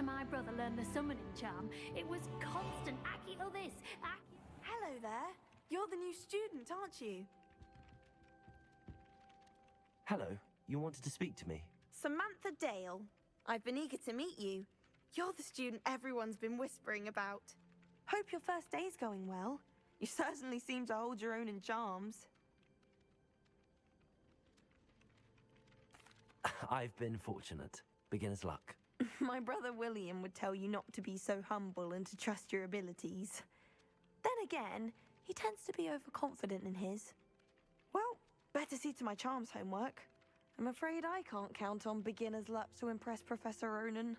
after my brother learned the summoning charm, it was constant Accio this, Accio... Hello there. You're the new student, aren't you? Hello, you wanted to speak to me? Samantha Dale. I've been eager to meet you. You're the student everyone's been whispering about. Hope your first day's going well. You certainly seem to hold your own in charms. I've been fortunate. Beginner's luck. My brother William would tell you not to be so humble and to trust your abilities. Then again, he tends to be overconfident in his. Well, better see to my charms homework. I'm afraid I can't count on beginner's luck to impress Professor Ronan.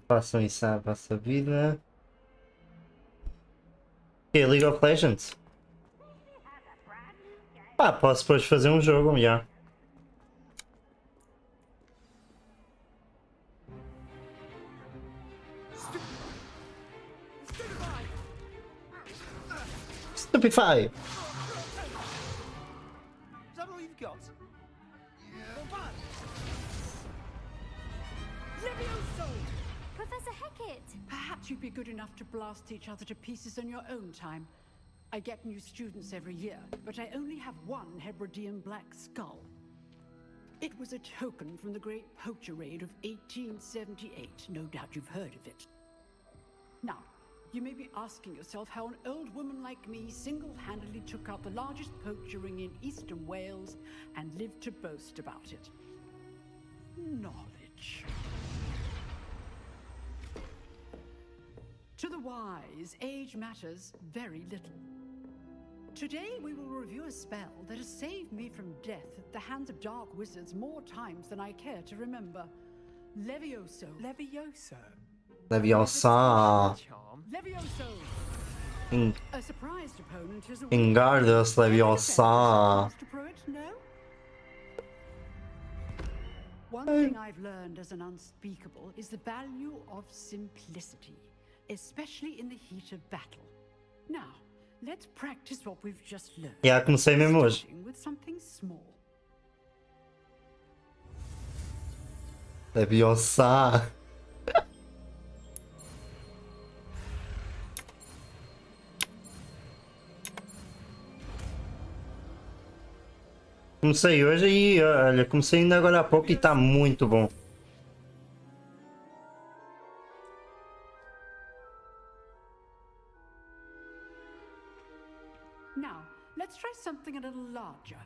Façam isso à vossa vida. E League of Legends. Pá, posso depois fazer um jogo, já. Stupefy! Is that all you've got? Professor Hecat! Perhaps you'd be good enough to blast each other to pieces in your own time. I get new students every year, but I only have one Hebridean black skull. It was a token from the Great Poacher Raid of 1878. No doubt you've heard of it. Now, you may be asking yourself how an old woman like me single-handedly took out the largest poacher ring in eastern Wales and lived to boast about it. Knowledge. To the wise, age matters very little. Today we will review a spell that has saved me from death at the hands of dark wizards more times than I care to remember. Levioso. Levioso. Leviosa. Levioso. A surprised opponent is a Engardas Leviosa. No? One thing I've learned as an unspeakable is the value of simplicity, especially in the heat of battle. Now, let's practice what we've just learned. Já comecei mesmo hoje. Starting with something small. Leviosa. Comecei hoje e olha, comecei ainda agora há pouco e está muito bom. Now, let's try something a little larger.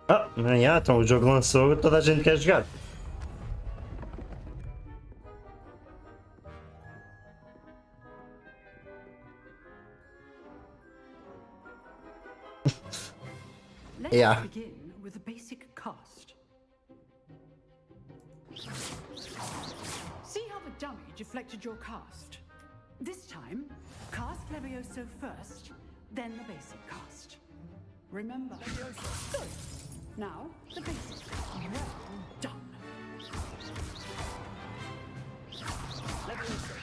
Ah, já, então o jogo lançou, toda a gente quer jogar. Let's Yeah. begin with a basic cast. See how the dummy deflected your cast? This time, cast Levioso first, then the basic cast. Remember? Levioso. Good. Now, the basic. Well done. Levioso.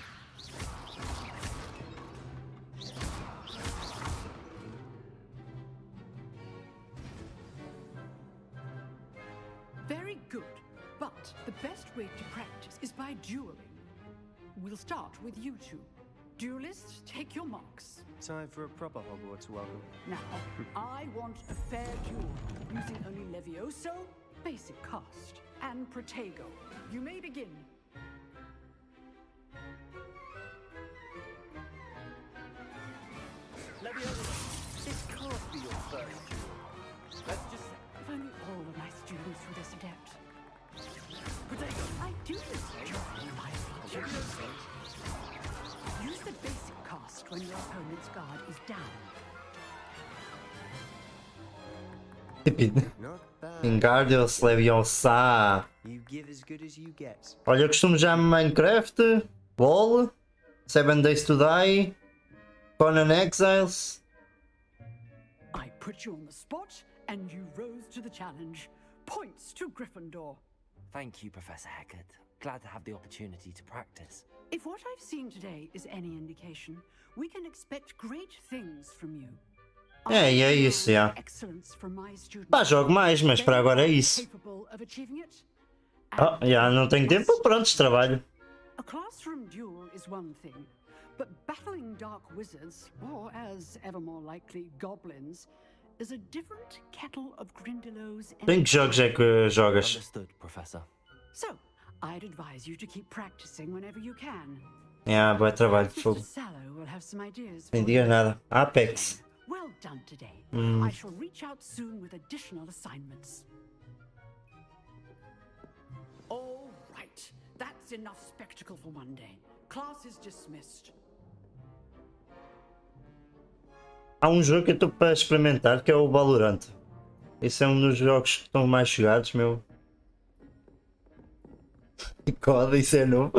Very good. But the best way to practice is by dueling. We'll start with you two. Duelists, take your marks. Time for a proper Hogwarts welcome. Now, I want a fair duel, using only Levioso basic cast, and protego. You may begin. This can't be your first duel. Let's just say, If only all of my students were this adept. potato. I do this during my features. Use the basic cast when your opponent's guard is down. Not bad. Engarde-se, Leviosa. You give as good as you get. Olha, eu costumo já Minecraft, LOL, 7 Days to Die, Conan Exiles. I put you on the spot, and you rose to the challenge. Points to Gryffindor. Thank you, Professor Hecat. Glad to have the opportunity to practice. If what I've seen today is any indication, we can expect great things from you. É, e é isso, já. Excellence from my students. Pá, jogo mais, mas para agora é isso. Capable of achieving it. Oh, já não tenho tempo, pronto, trabalho. A classroom duel is one thing, but battling dark wizards, or as ever more likely, goblins, is a different kettle of Grindylows. Em que jogos é que jogas? Understood, Professor. So, I'd advise you to keep practicing whenever you can. É, boa trabalho de Mr. fogo. Sallow will have some ideas Nem for diga you. nada. Apex. Well done today. I shall reach out soon with additional assignments. All right. That's enough spectacle for one day. Class is dismissed. Há um jogo que eu estou para experimentar que é o Valorant. Esse é um dos jogos que estão mais chegados, meu. Coda, isso é novo.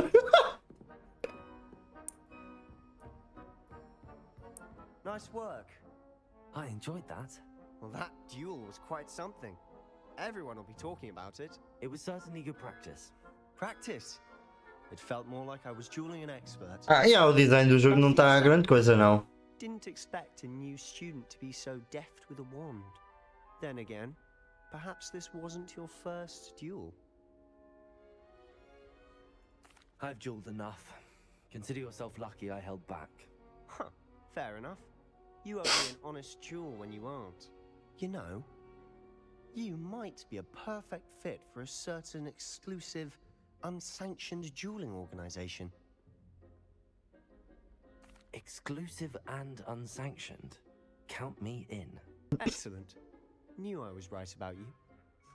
Nice work. I enjoyed that. Well, that duel was quite something. Everyone will be talking about it. It was certainly good practice. Practice. It felt more like I was dueling an expert. Ah, e o design do jogo não está grande coisa, não. Didn't expect a new student to be so deft with a wand. Then again, perhaps this wasn't your first duel. I've dueled enough. Consider yourself lucky I held back. Huh, fair enough. You owe me an honest duel when you aren't. You know, you might be a perfect fit for a certain exclusive, unsanctioned dueling organization. Exclusive and unsanctioned. Count me in. Excellent. Knew I was right about you.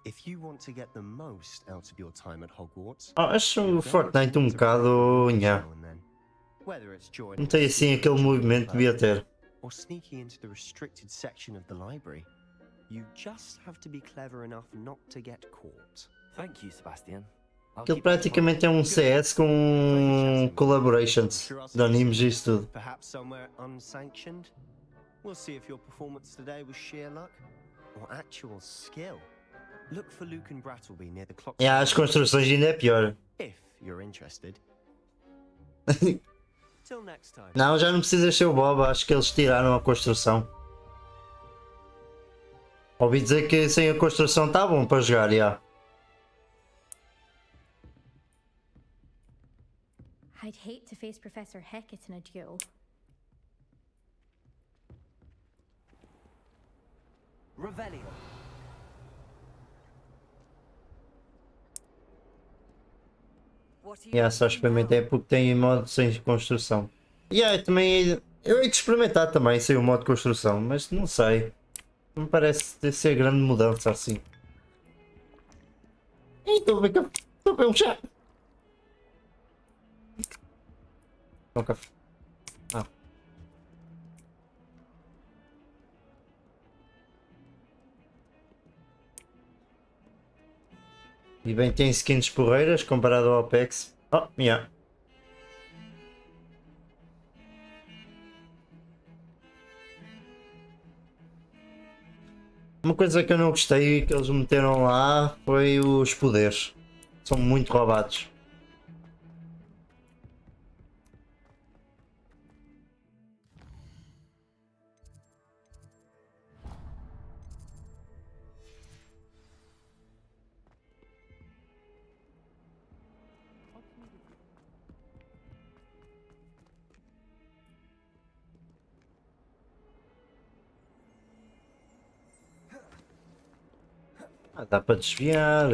If you want to get the most out of your time at Hogwarts, Oh, acho o Fortnite um bocado. Nha. now and then. Whether it's joining Não tem assim aquele movimento que devia ter. or sneaking into the restricted section of the library, you just have to be clever enough not to get caught. Thank you, Sebastian. I'll Aquilo keep that in mind. praticamente é um CS com collaborations de animes e isso tudo. Perhaps somewhere unsanctioned? We'll see if your performance today was sheer luck or actual skill. Look for Luke and Brattleby near the clock. E as construções ainda é pior. If you're interested. Till next time. Não, já não precisas ser o Bob, acho que eles tiraram a construção. Ouvi dizer que sem a construção está bom para jogar, já. I'd hate to face Professor Hecat in a duel. Revelio. Yeah, só experimentei porque tem modo sem construção. Yeah, também eu hei de experimentar também sem o modo construção, mas não sei. Não me parece ser grande mudança assim. Estou a ver um chá. Um café. Ah. E bem, tem skins porreiras comparado ao Apex. Oh, yeah. Uma coisa que eu não gostei que eles meteram lá foi os poderes. São muito roubados. Ah, dá para desviar.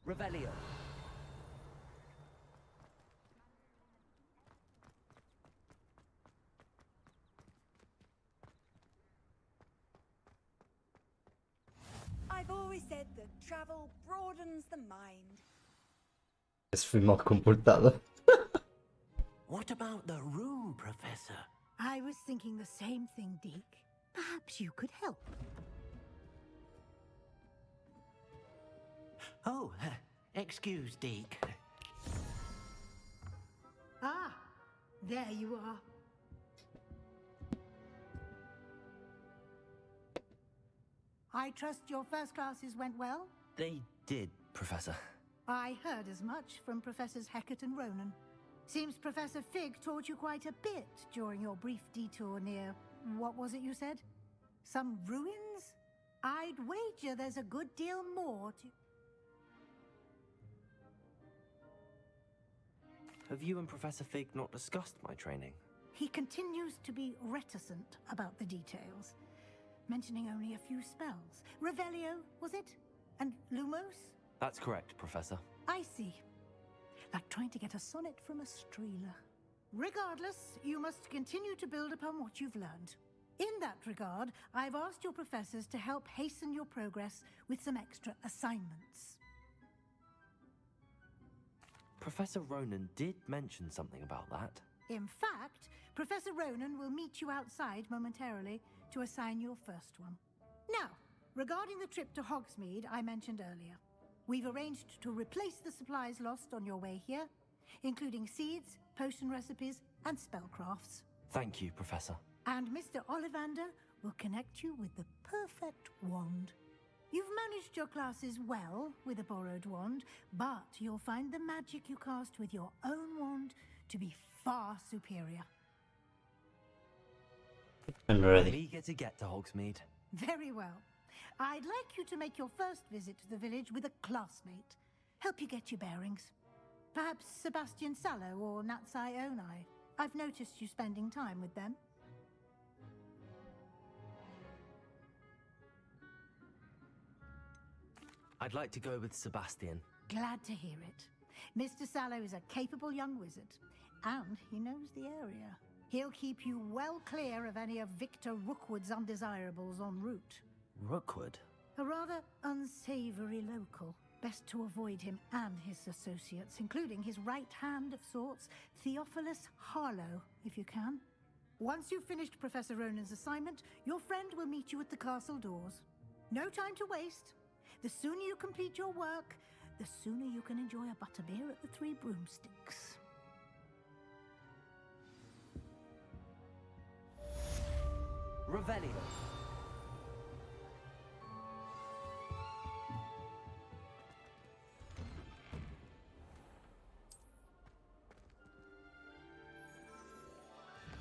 Revelio. I've always said that travel broadens the mind. Esse foi mal comportado. What about the room, Professor? I was thinking the same thing, Deke. Perhaps you could help. Oh, excuse, Deke. Ah, there you are. I trust your first classes went well? They did, Professor. I heard as much from Professors Hecat and Ronan. Seems Professor Fig taught you quite a bit during your brief detour near... what was it you said? Some ruins? I'd wager there's a good deal more to... Have you and Professor Fig not discussed my training? He continues to be reticent about the details, mentioning only a few spells. Revelio, was it? And Lumos? That's correct, Professor. I see. Like trying to get a sonnet from a streeler. Regardless, you must continue to build upon what you've learned. In that regard, I've asked your professors to help hasten your progress with some extra assignments. Professor Ronan did mention something about that. In fact, Professor Ronan will meet you outside momentarily to assign your first one. Now, regarding the trip to Hogsmeade I mentioned earlier, we've arranged to replace the supplies lost on your way here, including seeds, potion recipes, and spellcrafts. Thank you, Professor. And Mr. Ollivander will connect you with the perfect wand. You've managed your classes well with a borrowed wand, but you'll find the magic you cast with your own wand to be far superior. I'm I'm ready. eager to get to Hogsmeade. Very well. I'd like you to make your first visit to the village with a classmate. Help you get your bearings. Perhaps Sebastian Sallow or Natsai Onai. I've noticed you spending time with them. I'd like to go with Sebastian. Glad to hear it. Mr. Sallow is a capable young wizard, and he knows the area. He'll keep you well clear of any of Victor Rookwood's undesirables en route. Rookwood? A rather unsavory local. Best to avoid him and his associates, including his right hand of sorts, Theophilus Harlow, if you can. Once you've finished Professor Ronan's assignment, your friend will meet you at the castle doors. No time to waste. The sooner you complete your work, the sooner you can enjoy a butterbeer at the Three Broomsticks. Revelio.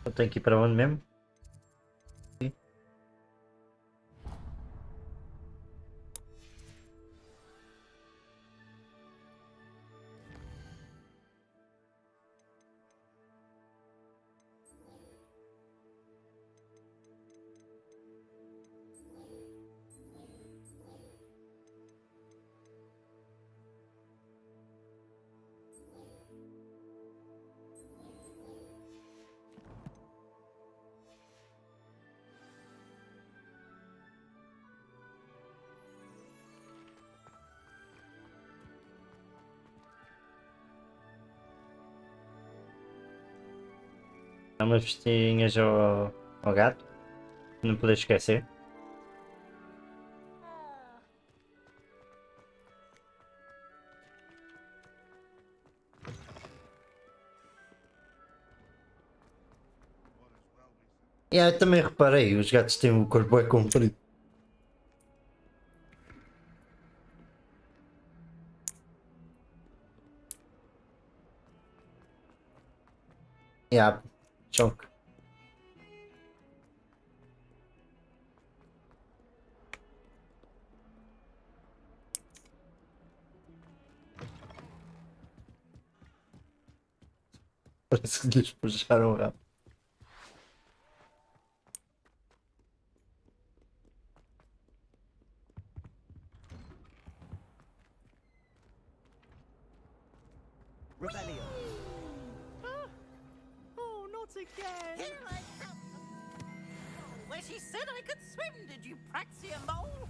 Eu tenho que ir para onde mesmo? Dá umas vestinhas ao gato. Não poder esquecer. Eu também reparei, os gatos têm o corpo bem comprido. Choque. Parece que lhes puxaram o rabo. Rebellion. Oh, not again! Here I come! Where she said I could swim, did you praxia mole?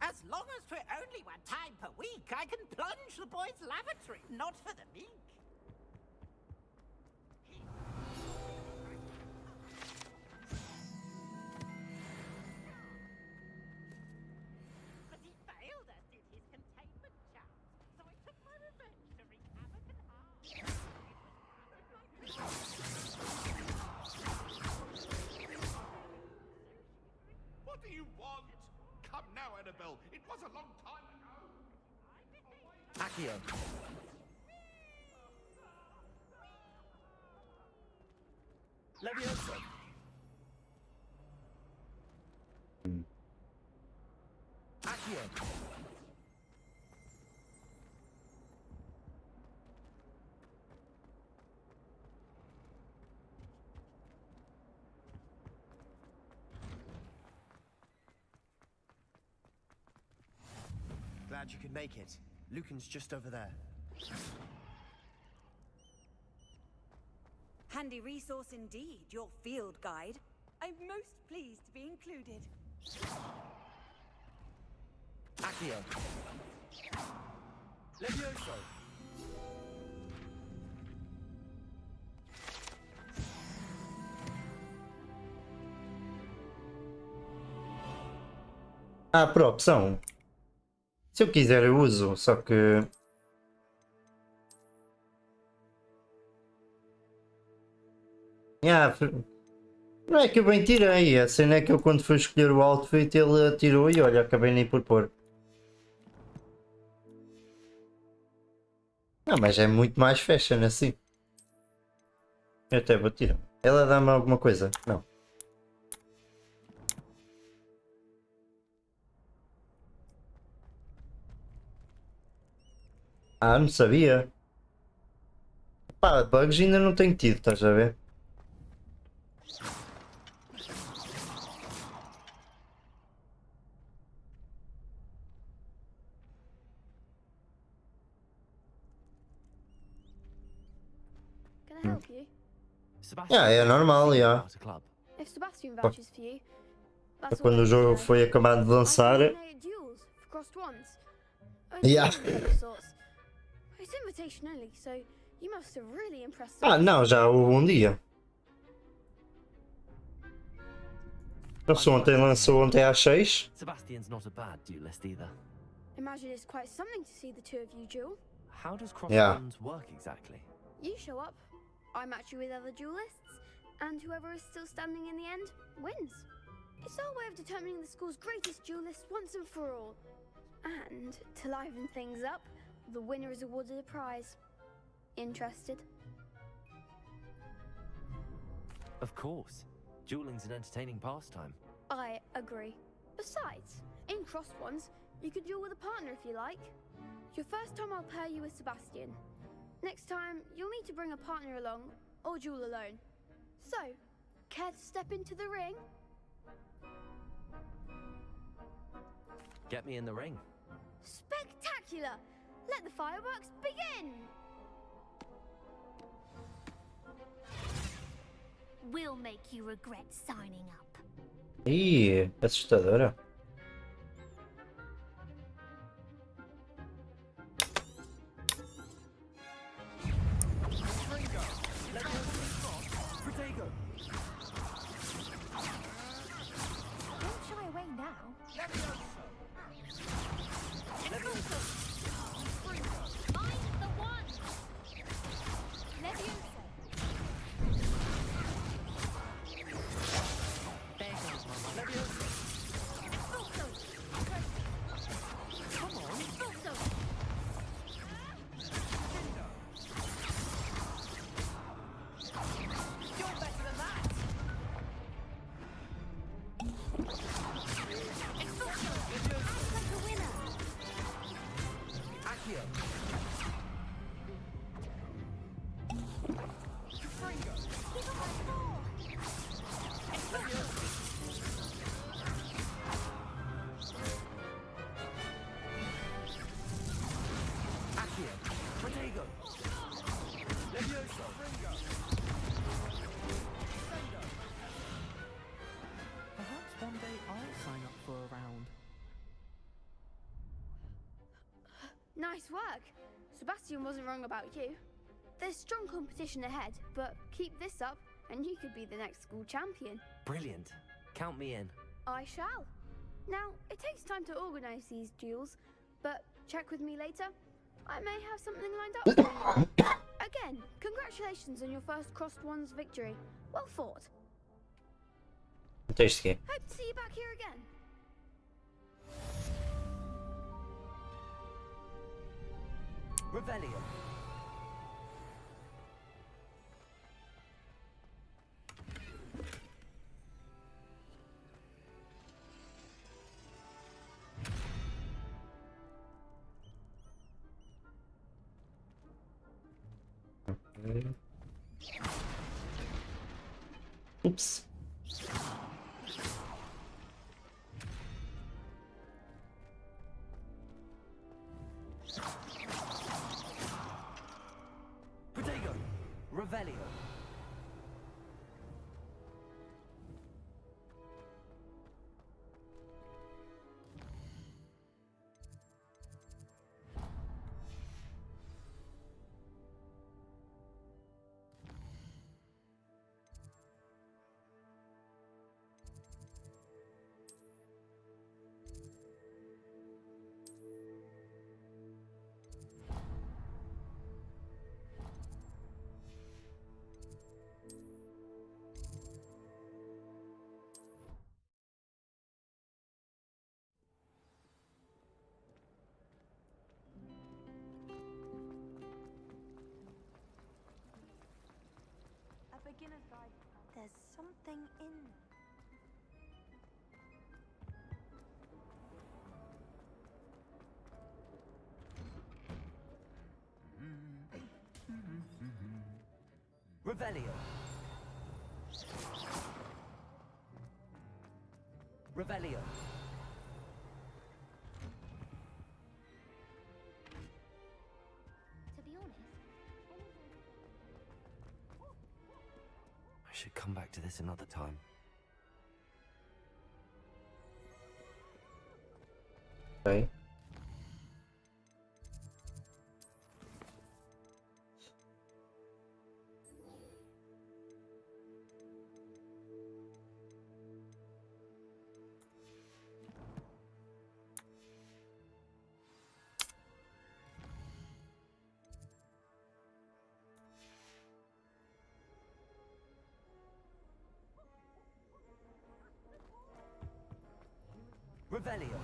As long as for only 1 time per week, I can plunge the boys' lavatory, not for the meek. But he failed us in his containment charms, so I took my revenge to wreak havoc and harm. What do you want? Come now, Annabelle. It was a long time ago. Accio. Leviosa. Accio. Glad you could make it. Lucan's just over there. Handy resource indeed, your field guide. I'm most pleased to be included. Accio. Levioso. Ah, por opção. Se eu quiser eu uso, só que... não é que eu bem tirei, a cena é que eu quando fui escolher o outfit ele tirou e olha, acabei nem por pôr. Não, mas é muito mais fashion assim. Eu até vou tirar. Ela dá-me alguma coisa? Não. Ah, não sabia. Pá, bugs ainda não tenho tido, estás a ver? Can I help you? Yeah, é normal, yeah. If Sebastian vouches for you, that's all Quando I o need jogo to know. foi acabado de lançar. I can play at duels for crossed ones. Only Yeah. one of sorts. It's invitation only, so you must have really impressed Ah, não, já houve um dia. Lançou ontem às 6. Sebastian's not a bad duelist either. Imagine it's quite something to see the two of you duel. How does Yeah. cross-ones work exactly? You show up, I match you with other duelists, and whoever is still standing in the end wins. It's our way of determining the school's greatest duelist once and for all. And to liven things up, the winner is awarded a prize. Interested? Of course. Dueling's an entertaining pastime. I agree. Besides, in crossed ones, you could duel with a partner if you like. Your first time I'll pair you with Sebastian. Next time, you'll need to bring a partner along, or duel alone. So, care to step into the ring? Get me in the ring. Spectacular! Let the fireworks begin! We'll make you regret signing up. Ih, assustadora. Don't shy away now. Mind the one. Leviosa. Tendo. Perhaps one day I'll sign up for a round. Nice work. Sebastian wasn't wrong about you. There's strong competition ahead, but keep this up and you could be the next school champion. Brilliant. Count me in. I shall. Now, it takes time to organise these duels, but check with me later. I may have something lined up for you. Again, congratulations on your first Crossed Wands victory. Well fought. Tens de quê? Hope to see you back here again. Revelio. Oops. Protego. Revelio. A beginner's guide. There's something in Revelio. Revelio. To be honest, I should come back to this another time. Ok. Revelio.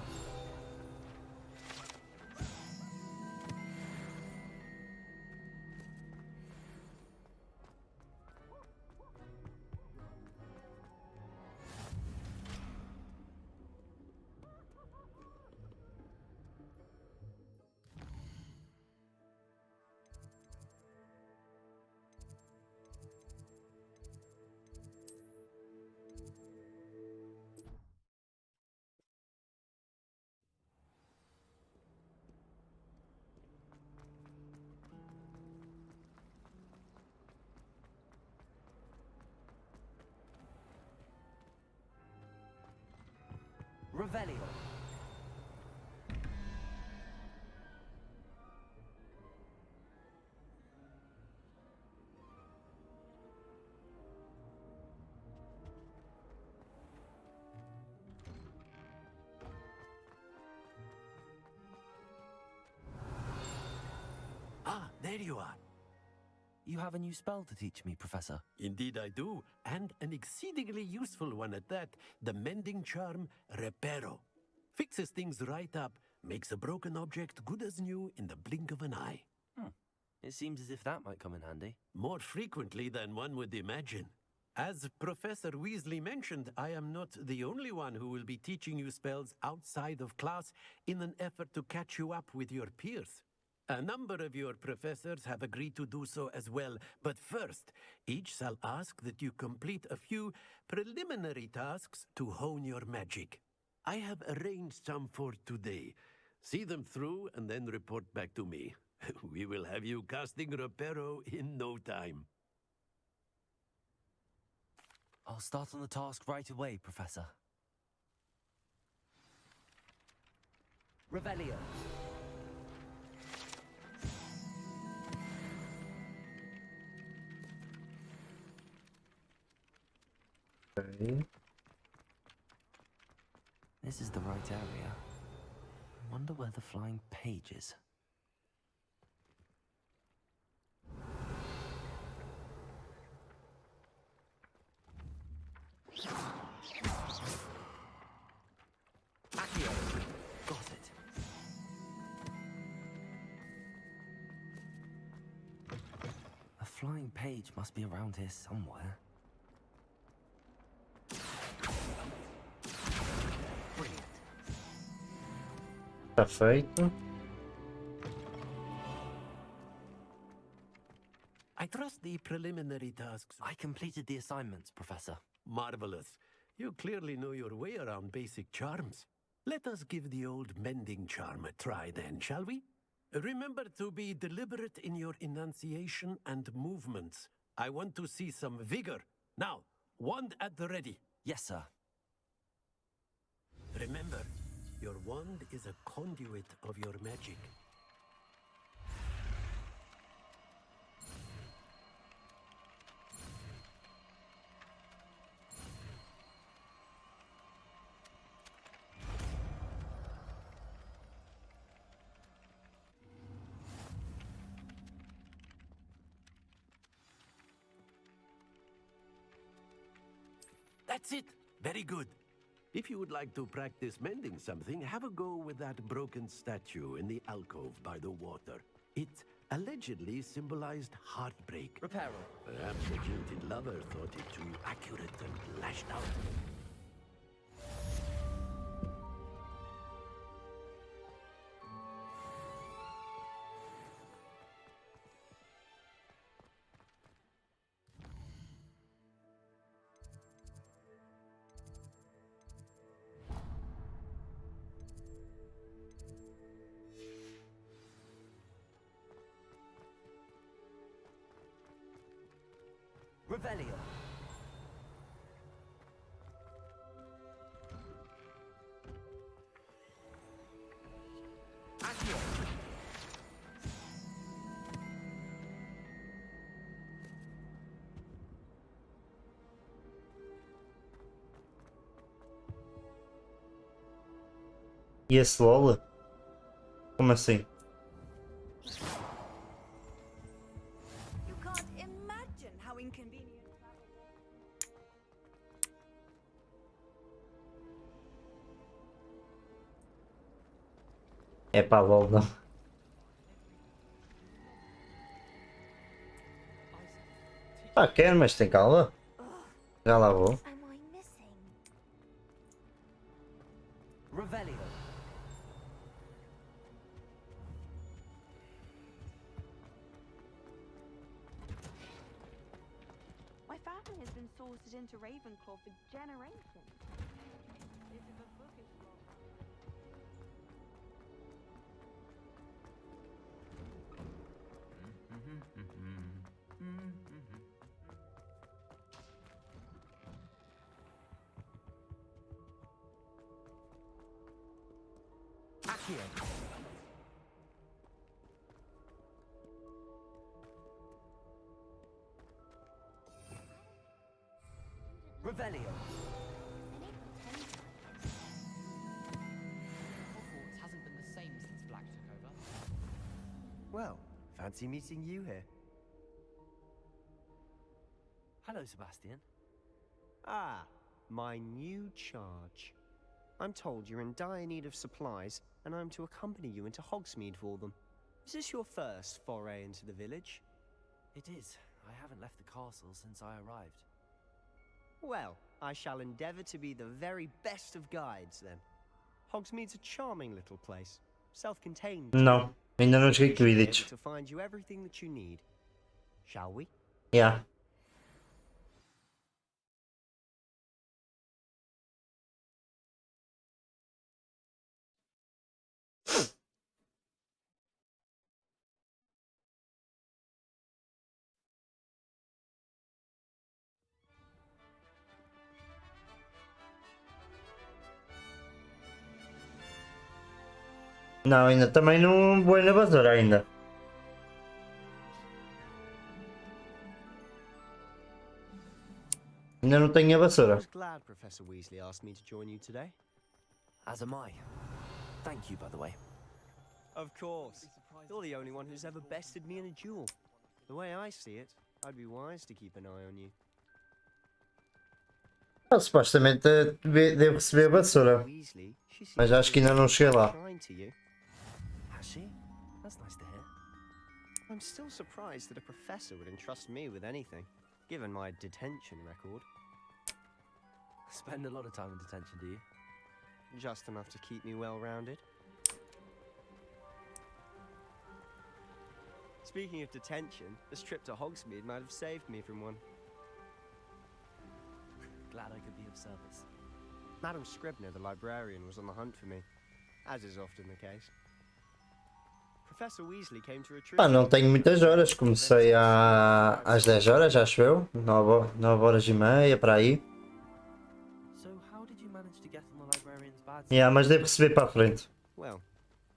Revelio. Ah, there you are. You have a new spell to teach me, Professor. Indeed I do, and an exceedingly useful one at that. The mending charm, Reparo. Fixes things right up, makes a broken object good as new in the blink of an eye. It seems as if that might come in handy. More frequently than one would imagine. As Professor Weasley mentioned, I am not the only one who will be teaching you spells outside of class in an effort to catch you up with your peers. A number of your professors have agreed to do so as well, but first, each shall ask that you complete a few preliminary tasks to hone your magic. I have arranged some for today. See them through and then report back to me. We will have you casting Reparo in no time. I'll start on the task right away, Professor. Revelio. Okay. This is the right area. I wonder where the flying page is. Accio. Got it. A flying page must be around here somewhere. Tá feito. I trust the preliminary tasks. I completed the assignments, Professor. Marvelous. You clearly know your way around basic charms. Let us give the old mending charm a try then, shall we? Remember to be deliberate in your enunciation and movements. I want to see some vigor. Now, wand at the ready. Yes, sir. Remember, your wand is a conduit of your magic. That's it. Very good. If you would like to practice mending something, have a go with that broken statue in the alcove by the water. It allegedly symbolized heartbreak. Repair. Perhaps the jilted lover thought it too accurate and lashed out. Revelio. Accio. E esse LOL? Como assim? You can't imagine how inconvenient travel was. É pá, LOL não. Pá, quero, mas tem calma. Já lá vou. Am I missing? Revelio. My family has been sorted into Ravenclaw for generations. This is a bookish one. Accio. Revelio. Hogwarts hasn't been the same since Black took over. Well, fancy meeting you here. Hello, Sebastian. Ah, my new charge. I'm told you're in dire need of supplies, and I'm to accompany you into Hogsmeade for them. Is this your first foray into the village? It is. I haven't left the castle since I arrived. Well, I shall endeavour to be the very best of guides, then. Hogsmeade's a charming little place, self-contained. Não, ainda não joguei We should be able Quidditch. to find you everything that you need. Shall we? Yeah. Não, ainda também não vou na vassoura ainda. Ainda não tenho a I vassoura. was glad Professor Weasley asked me to join you today. As am I. Thank you, by the way. Of course. You're the only one who's ever bested me in a duel. The way I see it, I'd be wise to keep an eye on you. Supostamente devo receber a vassoura. Weasley, she Mas seems acho to que ainda não cheguei be lá. kind to you. Has she? That's nice to hear. I'm still surprised that a professor would entrust me with anything, given my detention record. Spend a lot of time in detention, do you? Just enough to keep me well-rounded. Speaking of detention, this trip to Hogsmeade might have saved me from one. Glad I could be of service. Madam Scribner, the librarian, was on the hunt for me, as is often the case. Professor Weasley came to retrieve. Pá, não tenho muitas horas. Comecei às 10 horas, acho eu. 9 horas e meia, para aí. So how did you manage to get on the librarian's bad side? Yeah, mas devo receber para a frente. Well,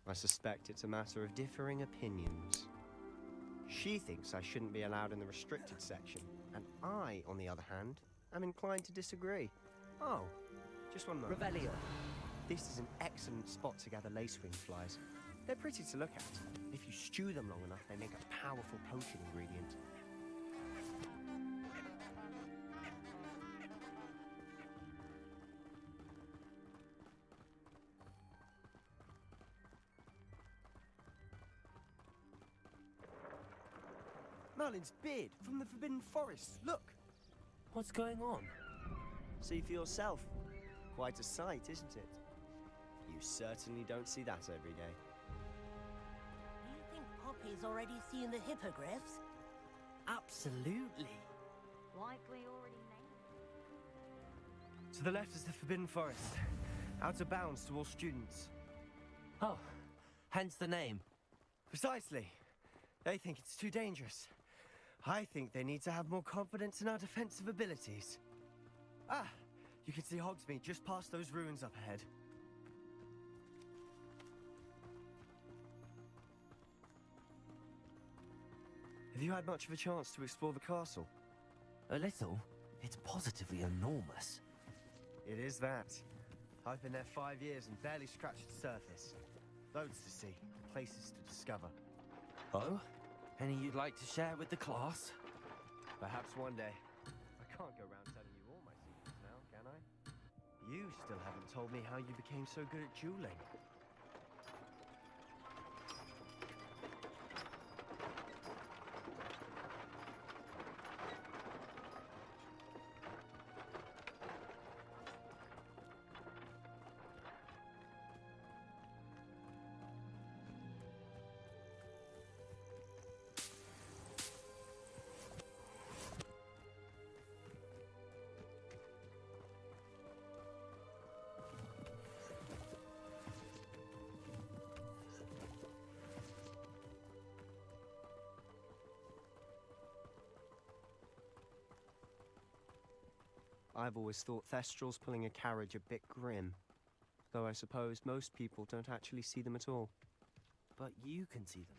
I suspect it's a matter of differing opinions. She thinks I shouldn't be allowed in the restricted section, and I, on the other hand, am inclined to disagree. Oh, just one moment. Revelio. This is an excellent spot to gather lacewing flies. They're pretty to look at. If you stew them long enough, they make a powerful potion ingredient. Merlin's beard from the Forbidden Forest. Look! What's going on? See for yourself. Quite a sight, isn't it? You certainly don't see that every day. Do you think Poppy's already seen the hippogriffs? Absolutely. Likely already named. To the left is the Forbidden Forest. Out of bounds to all students. Oh, hence the name. Precisely. They think it's too dangerous. I think they need to have more confidence in our defensive abilities. Ah, you can see Hogsmeade just past those ruins up ahead. Have you had much of a chance to explore the castle? A little. It's positively enormous. It is that. I've been there 5 years and barely scratched the surface. Loads to see, places to discover. Oh? Any you'd like to share with the class? Perhaps one day. I can't go around telling you all my secrets now, can I? You still haven't told me how you became so good at dueling. I've always thought Thestrals pulling a carriage a bit grim. Though I suppose most people don't actually see them at all. But you can see them.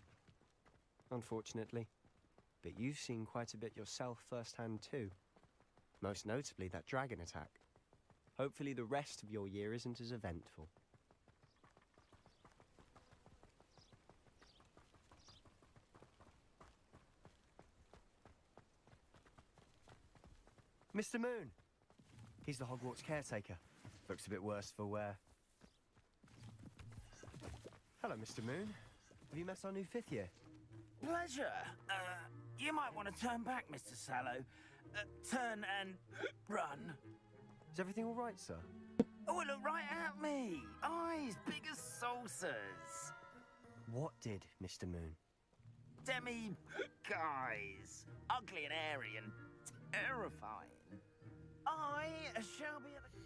Unfortunately. But you've seen quite a bit yourself firsthand too. Most notably that dragon attack. Hopefully the rest of your year isn't as eventful. Mr. Moon! He's the Hogwarts caretaker. Looks a bit worse for wear. Hello, Mr. Moon. Have you met our new 5th year? Pleasure. You might want to turn back, Mr. Sallow. Turn and run. Is everything all right, sir? Oh, look right at me. Eyes big as saucers. What did, Mr. Moon? Guys. Ugly and airy and terrifying. I shall be at the...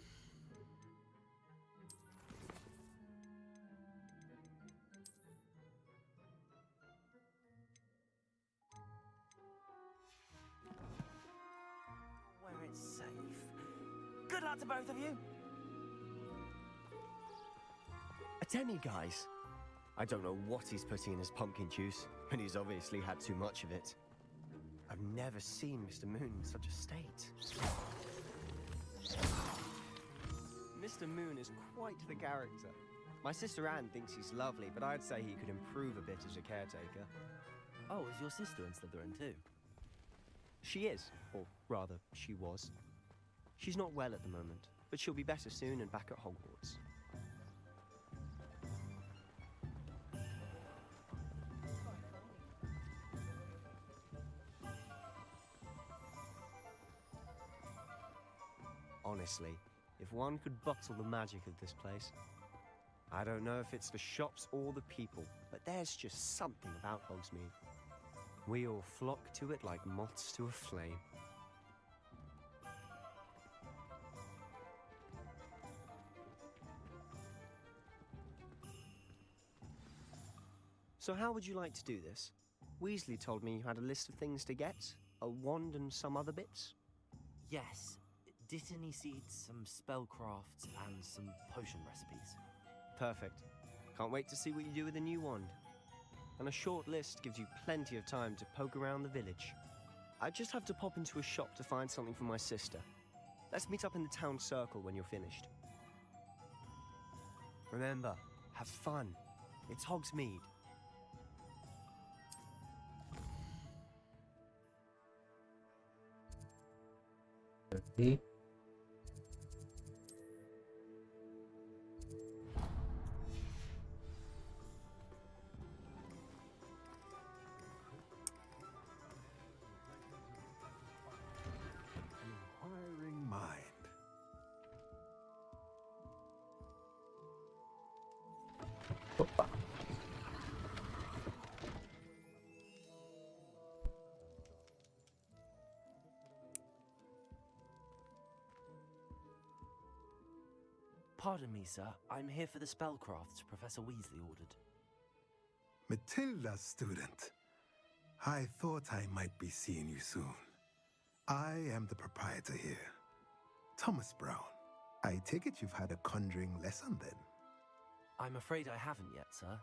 where it's safe. Good luck to both of you. Attendy, guys. I don't know what he's putting in his pumpkin juice, but he's obviously had too much of it. I've never seen Mr. Moon in such a state. Mr. Moon is quite the character. My sister Anne thinks he's lovely, but I'd say he could improve a bit as a caretaker. Oh, is your sister in Slytherin too? She is, or rather, she was. She's not well at the moment, but she'll be better soon and back at Hogwarts. Honestly, if one could bottle the magic of this place. I don't know if it's the shops or the people, but there's just something about Hogsmeade. We all flock to it like moths to a flame. So how would you like to do this? Weasley told me you had a list of things to get, a wand and some other bits. Yes. Dittany seeds, some spellcrafts, and some potion recipes. Perfect. Can't wait to see what you do with the new wand. And a short list gives you plenty of time to poke around the village. I just have to pop into a shop to find something for my sister. Let's meet up in the town circle when you're finished. Remember, have fun. It's Hogsmeade. Okay. Inquiring mind. Pardon me, sir. I'm here for the spellcrafts Professor Weasley ordered. Matilda, student. I thought I might be seeing you soon. I am the proprietor here, Thomas Brown. I take it you've had a conjuring lesson then? I'm afraid I haven't yet, sir.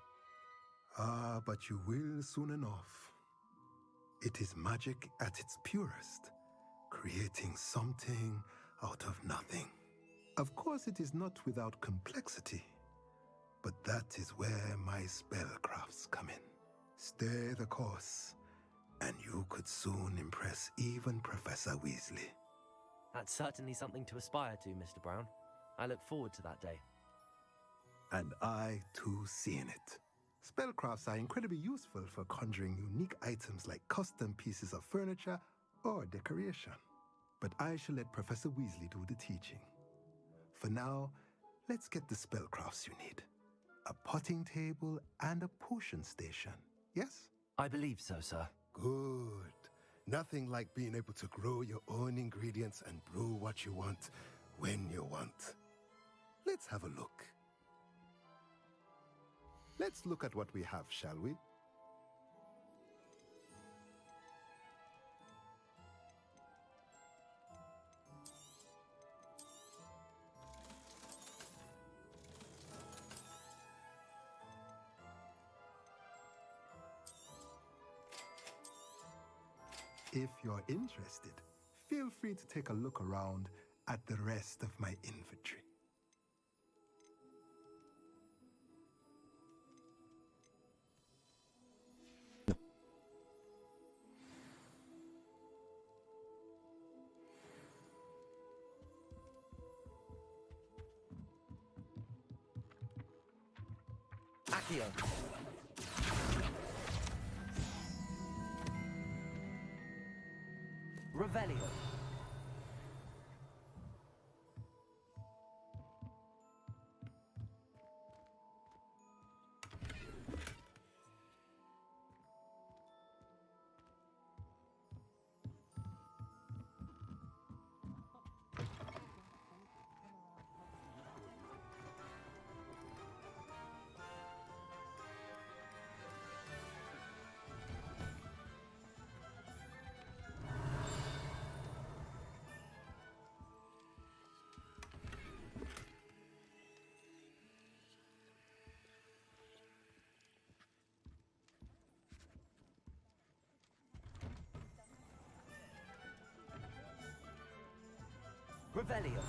Ah, but you will soon enough. It is magic at its purest, creating something out of nothing. Of course, it is not without complexity, but that is where my spellcrafts come in. Stay the course, and you could soon impress even Professor Weasley. That's certainly something to aspire to, Mr. Brown. I look forward to that day. And I, too, seeing it. Spellcrafts are incredibly useful for conjuring unique items like custom pieces of furniture or decoration. But I shall let Professor Weasley do the teaching. For now, let's get the spellcrafts you need. A potting table and a potion station, yes? I believe so, sir. Good. Nothing like being able to grow your own ingredients and brew what you want when you want. Let's have a look. Let's look at what we have, shall we? If you're interested, feel free to take a look around at the rest of my inventory. Accio. Revelio. Revelio.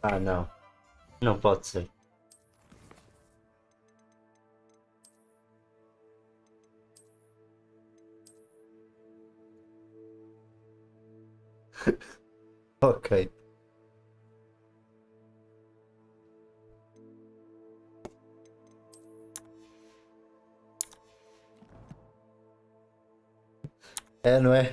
Ah, não. Não pode ser. Ok. É, não é?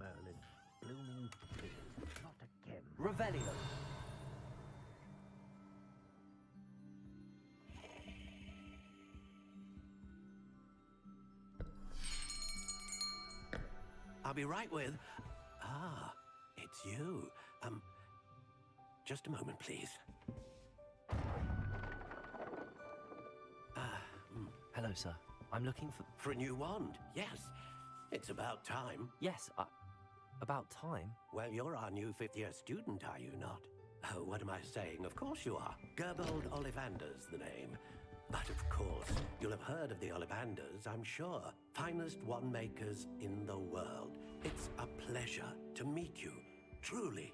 Merlin, blooming pig, not again. Revelio. I'll be right with... Ah, it's you. Just a moment, please. Hello, sir. I'm looking for... For a new wand, yes. It's about time. Yes, about time? Well, you're our new fifth-year student, are you not? Oh, what am I saying? Of course you are. Gerbold Ollivander's the name. But of course, you'll have heard of the Ollivanders, I'm sure. Finest wand makers in the world. It's a pleasure to meet you, truly.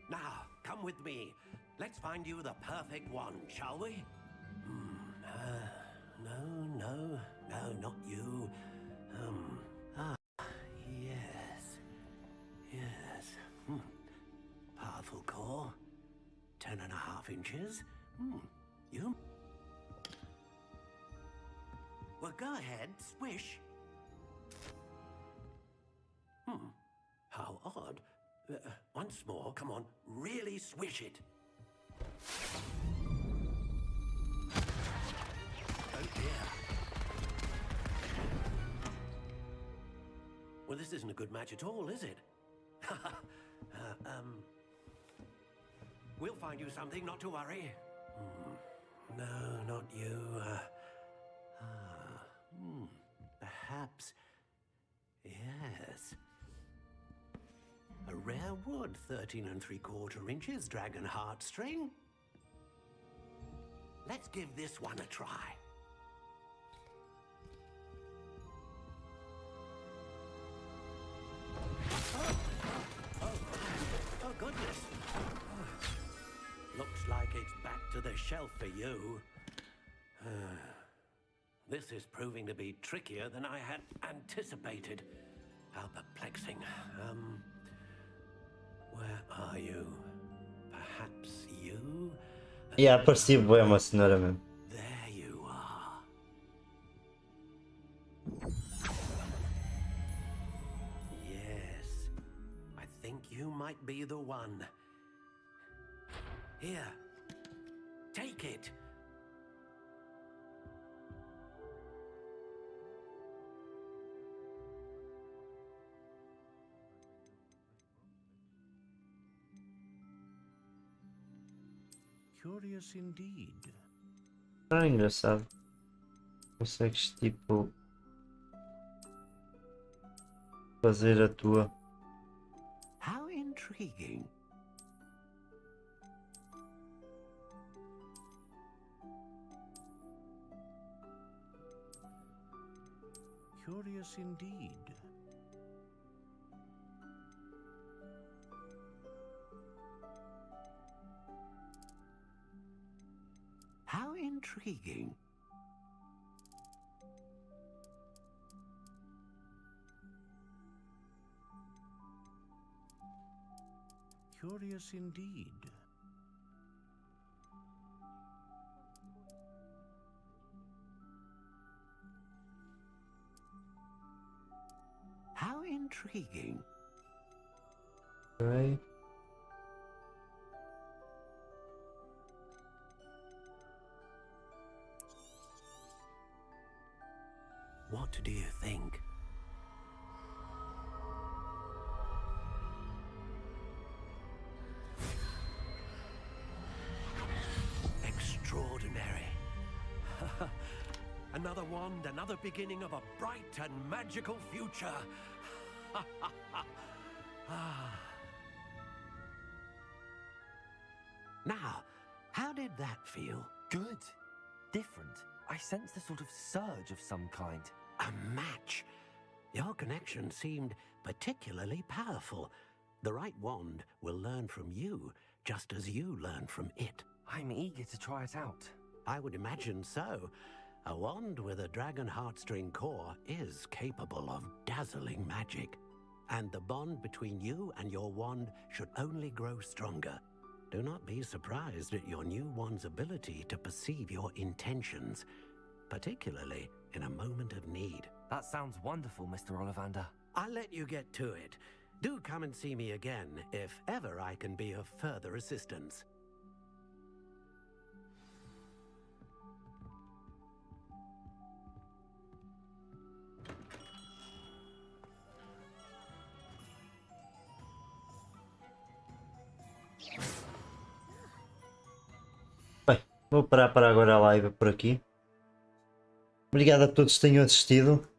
Now, come with me. Let's find you the perfect wand, shall we? No, not you. Yes. Powerful core. 10.5 inches. You... Well, go ahead, swish. How odd. Once more, come on, really swish it. Oh dear. Well, this isn't a good match at all, is it? We'll find you something, not to worry. No, not you. Perhaps... Yes. A rare wood, 13 3/4 inches, dragon heartstring. Let's give this one a try. Oh goodness. Looks like it's back to the shelf for you. This is proving to be trickier than I had anticipated. How perplexing. Where are you? Perhaps you? Yeah, apareci bué uma cenoura mesmo. There you are. Yes. I think you might be the one. Here. Take it. Curious indeed. Ah, engraçado. Consegues tipo fazer a tua. How intriguing. Curious indeed. intriguing. Curious indeed. How intriguing. Right. What do you think? Extraordinary. Another wand, another beginning of a bright and magical future. Now, how did that feel? Good. Different. I sensed a sort of surge of some kind. A match. Your connection seemed particularly powerful. The right wand will learn from you, just as you learn from it. I'm eager to try it out. I would imagine so. A wand with a dragon heartstring core is capable of dazzling magic. And the bond between you and your wand should only grow stronger. Do not be surprised at your new wand's ability to perceive your intentions, particularly in a moment of need. That sounds wonderful, Mr. Ollivander. I'll let you get to it. Do come and see me again if ever I can be of further assistance. Vou parar para agora a live por aqui. Obrigado a todos que tenham assistido.